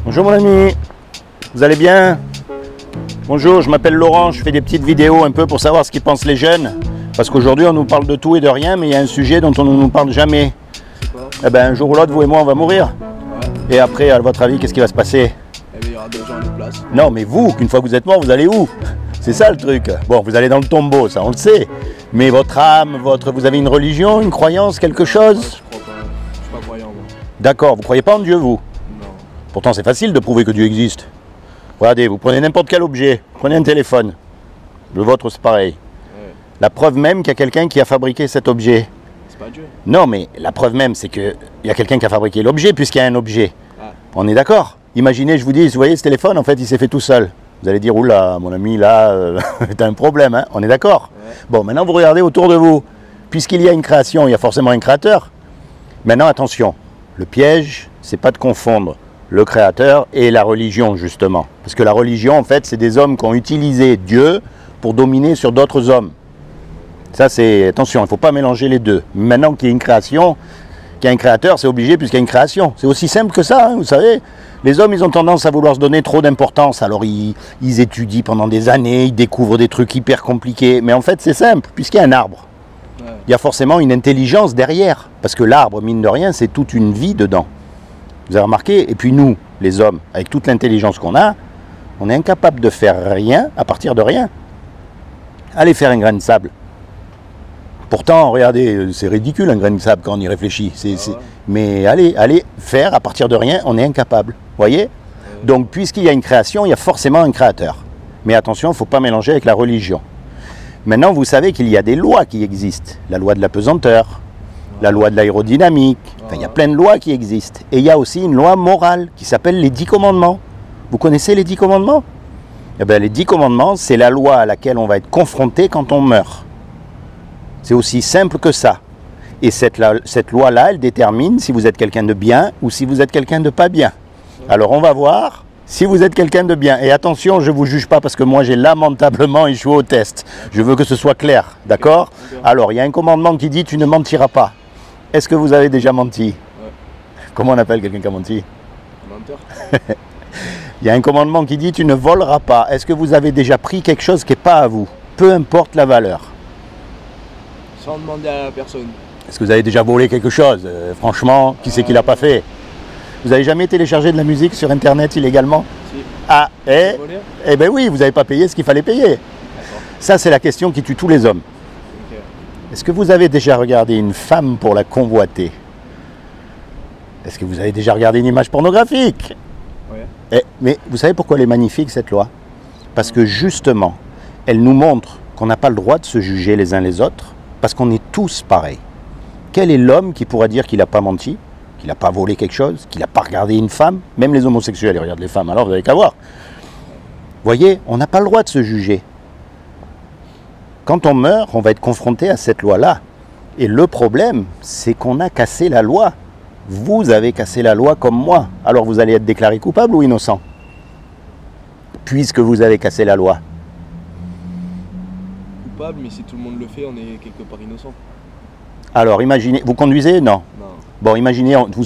Bonjour mon ami, vous allez bien? Bonjour, je m'appelle Laurent, je fais des petites vidéos un peu pour savoir ce qu'ils pensent les jeunes. Parce qu'aujourd'hui on nous parle de tout et de rien, mais il y a un sujet dont on ne nous parle jamais. C'est quoi? Eh ben un jour ou l'autre, vous et moi on va mourir. Ouais. Et après, à votre avis, qu'est-ce qui va se passer? Eh bien, il y aura des gens à notre place. Non mais vous, qu'une fois que vous êtes mort, vous allez où? C'est ça le truc. Bon, vous allez dans le tombeau, ça on le sait. Mais votre âme, vous avez une religion, une croyance, quelque chose? Je crois pas. Je suis pas croyant, moi. D'accord, vous croyez pas en Dieu vous? Non. Pourtant c'est facile de prouver que Dieu existe. Regardez, vous prenez n'importe quel objet, prenez un téléphone. Le vôtre c'est pareil. Ouais. La preuve même qu'il y a quelqu'un qui a fabriqué cet objet. C'est pas Dieu. Non mais la preuve même c'est qu'il y a quelqu'un qui a fabriqué l'objet puisqu'il y a un objet. Ah. On est d'accord? Imaginez, je vous dis, vous voyez ce téléphone, en fait il s'est fait tout seul. Vous allez dire, oula, mon ami, là, t'as un problème, hein? On est d'accord? Ouais. Bon, maintenant vous regardez autour de vous. Puisqu'il y a une création, il y a forcément un créateur. Maintenant, attention, le piège, c'est pas de confondre le créateur et la religion, justement. Parce que la religion, en fait, c'est des hommes qui ont utilisé Dieu pour dominer sur d'autres hommes. Ça, c'est... Attention, il ne faut pas mélanger les deux. Maintenant qu'il y a une création, qu'il y a un créateur, c'est obligé puisqu'il y a une création. C'est aussi simple que ça, hein, vous savez. Les hommes, ils ont tendance à vouloir se donner trop d'importance. Alors, ils étudient pendant des années, ils découvrent des trucs hyper compliqués. Mais en fait, c'est simple, puisqu'il y a un arbre. Ouais. Il y a forcément une intelligence derrière. Parce que l'arbre, mine de rien, c'est toute une vie dedans. Vous avez remarqué? Et puis nous, les hommes, avec toute l'intelligence qu'on a, on est incapable de faire rien à partir de rien. Allez faire un grain de sable. Pourtant, regardez, c'est ridicule un grain de sable quand on y réfléchit. Ouais. Mais allez faire à partir de rien, on est incapable. Voyez? Donc, puisqu'il y a une création, il y a forcément un créateur. Mais attention, il ne faut pas mélanger avec la religion. Maintenant, vous savez qu'il y a des lois qui existent. La loi de la pesanteur, la loi de l'aérodynamique. Enfin, il y a plein de lois qui existent. Et il y a aussi une loi morale qui s'appelle les 10 commandements. Vous connaissez les 10 commandements? Eh bien, les 10 commandements, c'est la loi à laquelle on va être confronté quand on meurt. C'est aussi simple que ça. Et cette loi-là, elle détermine si vous êtes quelqu'un de bien ou si vous êtes quelqu'un de pas bien. Alors on va voir si vous êtes quelqu'un de bien. Et attention, je ne vous juge pas parce que moi j'ai lamentablement échoué au test. Je veux que ce soit clair, d'accord? Alors, il y a un commandement qui dit « tu ne mentiras pas ». Est-ce que vous avez déjà menti? Ouais. Comment on appelle quelqu'un qui a menti? Menteur. Il y a un commandement qui dit « tu ne voleras pas ». Est-ce que vous avez déjà pris quelque chose qui n'est pas à vous? Peu importe la valeur. Sans demander à la personne. Est-ce que vous avez déjà volé quelque chose? Franchement, qui c'est qui l'a pas fait? Vous avez jamais téléchargé de la musique sur Internet illégalement? Si. Ah, Volé? eh ben oui, vous n'avez pas payé ce qu'il fallait payer. D'accord. Ça, c'est la question qui tue tous les hommes. Ok. Est-ce que vous avez déjà regardé une femme pour la convoiter? Est-ce que vous avez déjà regardé une image pornographique? Ouais. Mais vous savez pourquoi elle est magnifique, cette loi? Parce que justement, elle nous montre qu'on n'a pas le droit de se juger les uns les autres, parce qu'on est tous pareils. Quel est l'homme qui pourra dire qu'il n'a pas menti, qu'il n'a pas volé quelque chose, qu'il n'a pas regardé une femme? Même les homosexuels, ils regardent les femmes, alors vous n'avez qu'à voir. Voyez, on n'a pas le droit de se juger. Quand on meurt, on va être confronté à cette loi-là. Et le problème, c'est qu'on a cassé la loi. Vous avez cassé la loi comme moi. Alors vous allez être déclaré coupable ou innocent? Puisque vous avez cassé la loi. Coupable, mais si tout le monde le fait, on est quelque part innocent. Alors imaginez, vous conduisez? Non. Non. Vous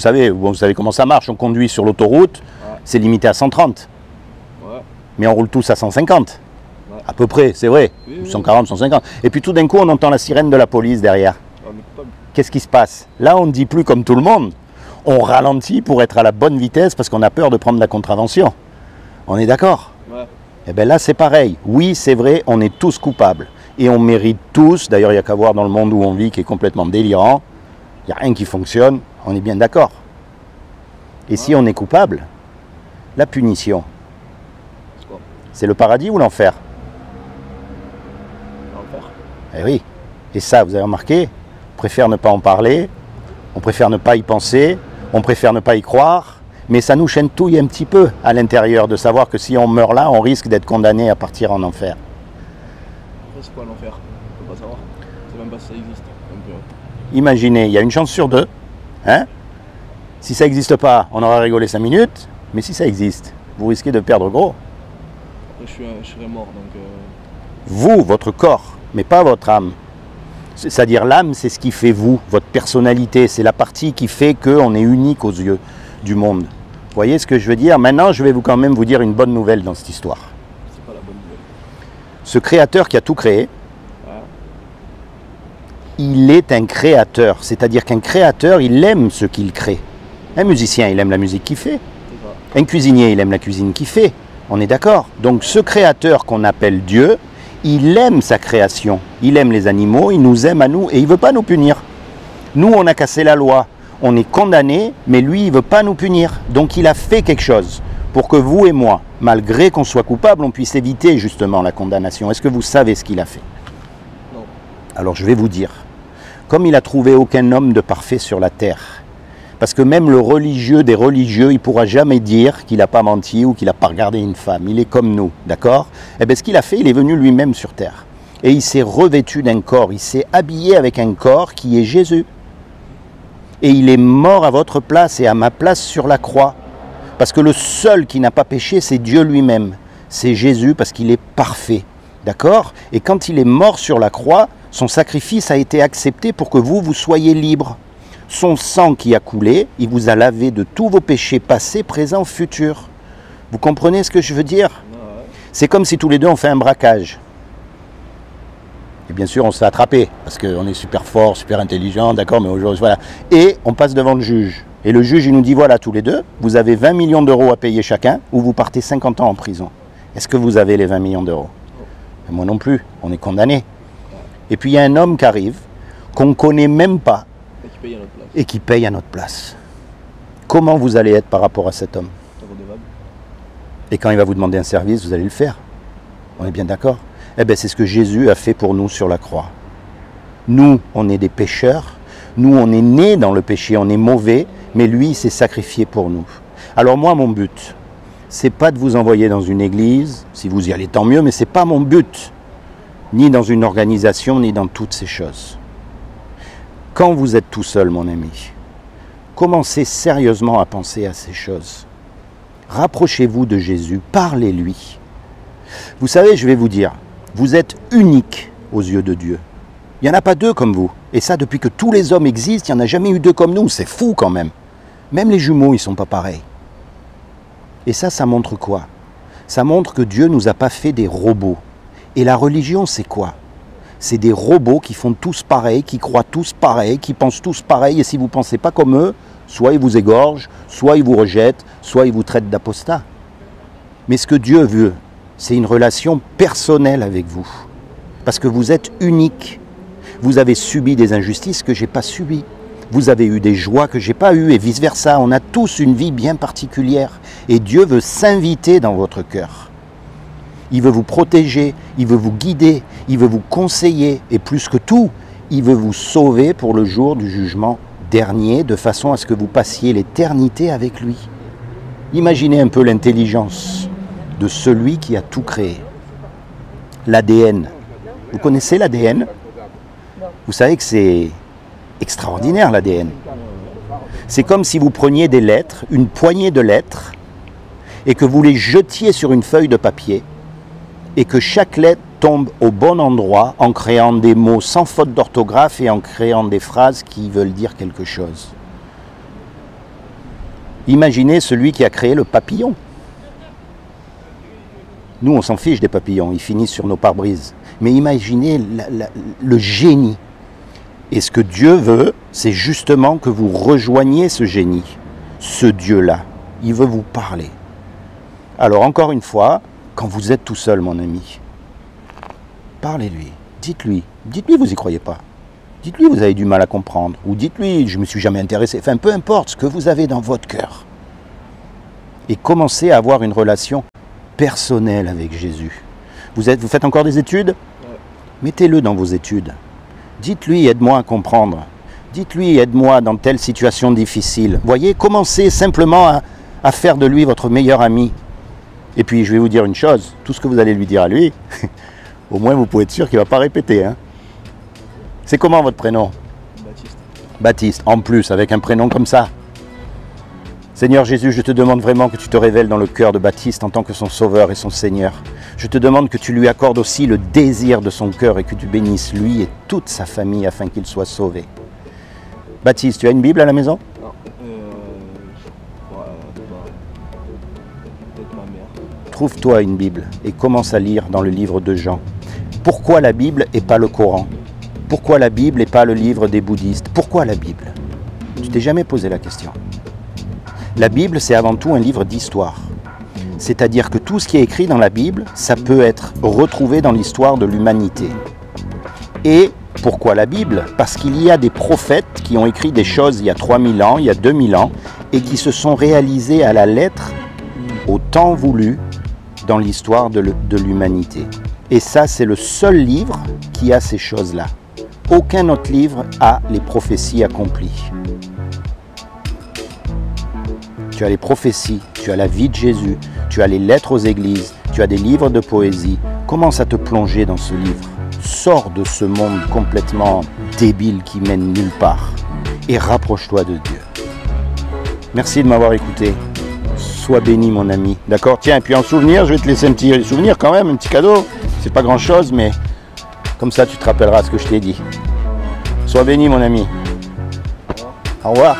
savez comment ça marche. On conduit sur l'autoroute, Ouais. c'est limité à 130. Ouais. Mais on roule tous à 150. Ouais. À peu près, c'est vrai. Oui, oui. 140, 150. Et puis tout d'un coup, on entend la sirène de la police derrière. On est coupable. Qu'est-ce qui se passe? Là, on ne dit plus comme tout le monde. On ralentit pour être à la bonne vitesse parce qu'on a peur de prendre la contravention. On est d'accord? Ouais. Eh bien là, c'est pareil. Oui, c'est vrai, on est tous coupables. Et on mérite tous, d'ailleurs, il n'y a qu'à voir dans le monde où on vit qui est complètement délirant. Il n'y a rien qui fonctionne, on est bien d'accord. Et si on est coupable, la punition, C'est quoi? c'est le paradis ou l'enfer? L'enfer. Eh oui. Et ça, vous avez remarqué, on préfère ne pas en parler, on préfère ne pas y penser, on préfère ne pas y croire, mais ça nous chenouille un petit peu à l'intérieur de savoir que si on meurt là, on risque d'être condamné à partir en enfer. Après, c'est quoi l'enfer? On peut pas savoir. C'est même pas si ça existe. Donc, Imaginez, il y a une chance sur deux, hein? Si ça n'existe pas, on aura rigolé 5 minutes, mais si ça existe, vous risquez de perdre gros. après, je serais mort. Donc, Vous, votre corps, mais pas votre âme. C'est-à-dire l'âme, c'est ce qui fait vous, votre personnalité, c'est la partie qui fait qu'on est unique aux yeux du monde. Vous voyez ce que je veux dire? Maintenant, je vais quand même vous dire une bonne nouvelle dans cette histoire. C'est pas la bonne nouvelle. Ce créateur qui a tout créé, Ouais. il est un créateur. C'est-à-dire qu'un créateur, il aime ce qu'il crée. Un musicien, il aime la musique qu'il fait. C'est ça. Un cuisinier, il aime la cuisine qu'il fait. On est d'accord? Donc ce créateur qu'on appelle Dieu, il aime sa création. Il aime les animaux, il nous aime à nous et il ne veut pas nous punir. Nous, on a cassé la loi. On est condamnés, mais lui, il ne veut pas nous punir. Donc il a fait quelque chose pour que vous et moi, malgré qu'on soit coupable, on puisse éviter justement la condamnation. Est-ce que vous savez ce qu'il a fait? Non. Alors je vais vous dire. Comme il n'a trouvé aucun homme de parfait sur la terre, parce que même le religieux des religieux, il ne pourra jamais dire qu'il n'a pas menti ou qu'il n'a pas regardé une femme. Il est comme nous, d'accord? Eh bien ce qu'il a fait, il est venu lui-même sur terre. Et il s'est revêtu d'un corps, il s'est habillé avec un corps qui est Jésus. Et il est mort à votre place et à ma place sur la croix. Parce que le seul qui n'a pas péché, c'est Dieu lui-même. C'est Jésus parce qu'il est parfait. D'accord? Et quand il est mort sur la croix, son sacrifice a été accepté pour que vous soyez libres. Son sang qui a coulé, il vous a lavé de tous vos péchés passés, présents, futurs. Vous comprenez ce que je veux dire? Ouais. C'est comme si tous les deux on fait un braquage. Et bien sûr, on se fait attraper, parce qu'on est super fort, super intelligent, d'accord, mais aujourd'hui, voilà. Et on passe devant le juge. Et le juge, il nous dit, voilà, tous les deux, vous avez 20 millions d'euros à payer chacun, ou vous partez 50 ans en prison. Est-ce que vous avez les 20 millions d'euros? Moi non plus, on est condamné. Et puis il y a un homme qui arrive, qu'on ne connaît même pas, Et qui paye à notre place. et qui paye à notre place. Comment vous allez être par rapport à cet homme? C'est redevable. Et quand il va vous demander un service, vous allez le faire. On est bien d'accord? Eh bien, c'est ce que Jésus a fait pour nous sur la croix. Nous, on est des pécheurs. Nous, on est nés dans le péché, on est mauvais. Mais lui, il s'est sacrifié pour nous. Alors moi, mon but, c'est pas de vous envoyer dans une église. Si vous y allez, tant mieux, mais c'est pas mon but. Ni dans une organisation, ni dans toutes ces choses. Quand vous êtes tout seul, mon ami, commencez sérieusement à penser à ces choses. Rapprochez-vous de Jésus, parlez-lui. Vous savez, je vais vous dire, vous êtes unique aux yeux de Dieu. Il n'y en a pas deux comme vous. Et ça, depuis que tous les hommes existent, il n'y en a jamais eu deux comme nous. C'est fou quand même. Même les jumeaux, ils ne sont pas pareils. Et ça montre quoi? Ça montre que Dieu ne nous a pas fait des robots. Et la religion, c'est quoi? C'est des robots qui font tous pareil, qui croient tous pareil, qui pensent tous pareil. Et si vous ne pensez pas comme eux, soit ils vous égorgent, soit ils vous rejettent, soit ils vous traitent d'apostat. Mais ce que Dieu veut, c'est une relation personnelle avec vous. Parce que vous êtes unique. Vous avez subi des injustices que je n'ai pas subies. Vous avez eu des joies que je n'ai pas eues et vice-versa. On a tous une vie bien particulière. Et Dieu veut s'inviter dans votre cœur. Il veut vous protéger, il veut vous guider, il veut vous conseiller. Et plus que tout, il veut vous sauver pour le jour du jugement dernier, de façon à ce que vous passiez l'éternité avec lui. Imaginez un peu l'intelligence de celui qui a tout créé. L'ADN. Vous connaissez l'ADN? Vous savez que c'est extraordinaire l'ADN. C'est comme si vous preniez des lettres, une poignée de lettres, et que vous les jetiez sur une feuille de papier, et que chaque lettre tombe au bon endroit en créant des mots sans faute d'orthographe et en créant des phrases qui veulent dire quelque chose. Imaginez celui qui a créé le papillon. Nous, on s'en fiche des papillons, ils finissent sur nos pare-brises. Mais imaginez le génie. Et ce que Dieu veut, c'est justement que vous rejoigniez ce génie, ce Dieu-là. Il veut vous parler. Alors encore une fois, quand vous êtes tout seul, mon ami, parlez-lui, dites-lui vous n'y croyez pas. Dites-lui vous avez du mal à comprendre, ou dites-lui je ne me suis jamais intéressé, enfin peu importe ce que vous avez dans votre cœur. Et commencez à avoir une relation personnelle avec Jésus. Vous faites encore des études? Mettez-le dans vos études. Dites-lui aide-moi à comprendre. Dites-lui aide-moi dans telle situation difficile. Voyez, commencez simplement à faire de lui votre meilleur ami. Et puis je vais vous dire une chose, tout ce que vous allez lui dire à lui, au moins vous pouvez être sûr qu'il ne va pas répéter. Hein. C'est comment votre prénom? Baptiste. Baptiste, en plus, avec un prénom comme ça. Seigneur Jésus, je te demande vraiment que tu te révèles dans le cœur de Baptiste en tant que son sauveur et son Seigneur. Je te demande que tu lui accordes aussi le désir de son cœur et que tu bénisses lui et toute sa famille afin qu'il soit sauvé. Baptiste, tu as une Bible à la maison? Non. trouve-toi une Bible et commence à lire dans le livre de Jean. Pourquoi la Bible et pas le Coran? Pourquoi la Bible et pas le livre des bouddhistes? Pourquoi la Bible? Tu t'es jamais posé la question. La Bible, c'est avant tout un livre d'histoire. C'est-à-dire que tout ce qui est écrit dans la Bible, ça peut être retrouvé dans l'histoire de l'humanité. Et pourquoi la Bible? Parce qu'il y a des prophètes qui ont écrit des choses il y a 3000 ans, il y a 2000 ans, et qui se sont réalisées à la lettre, au temps voulu, dans l'histoire de l'humanité. Et ça, c'est le seul livre qui a ces choses-là. Aucun autre livre a les prophéties accomplies. Tu as les prophéties, tu as la vie de Jésus, tu as les lettres aux églises, tu as des livres de poésie. Commence à te plonger dans ce livre. Sors de ce monde complètement débile qui mène nulle part et rapproche-toi de Dieu. Merci de m'avoir écouté. Sois béni, mon ami. D'accord? Tiens, et puis en souvenir, je vais te laisser un petit souvenir quand même, un petit cadeau. C'est pas grand-chose, mais comme ça, tu te rappelleras ce que je t'ai dit. Sois béni, mon ami. Au revoir.